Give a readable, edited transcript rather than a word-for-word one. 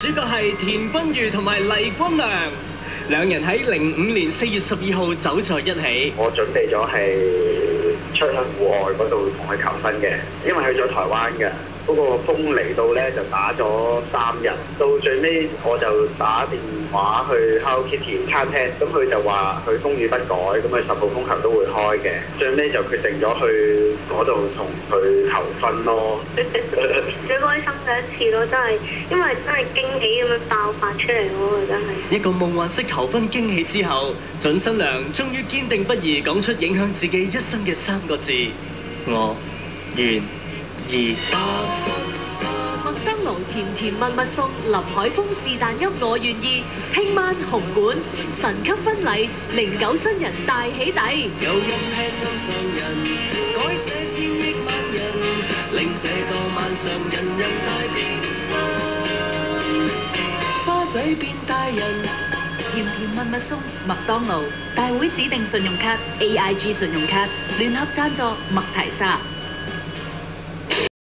主角係田君如同埋黎君良，兩人喺05年4月12號走在一起。我準備咗係出去戶外嗰度同佢求婚嘅，因為去咗台灣嘅。嗰個風嚟到咧就打咗3日，到最尾我就打電話去 Hello Kitty 餐廳，咁佢就話佢風雨不改，咁佢10號風球都會開嘅。最尾就決定咗去嗰度同佢求婚咯。最開心嘅一次咯，真係，因為真係驚喜咁樣爆發出嚟咯，真係。一個夢幻式求婚驚喜之後，準新娘終於堅定不移講出影響自己一生嘅3個字：我願意。麥當勞甜甜蜜蜜送林海峰是但噏我願意，聽晚紅館神級婚禮09新人大喜底。有人劈心上人，改寫千億萬人，令這個晚上人人大變身，花仔變大人。甜甜蜜蜜送麥當勞大會指定信用卡 AIG 信用卡聯合贊助麥提莎。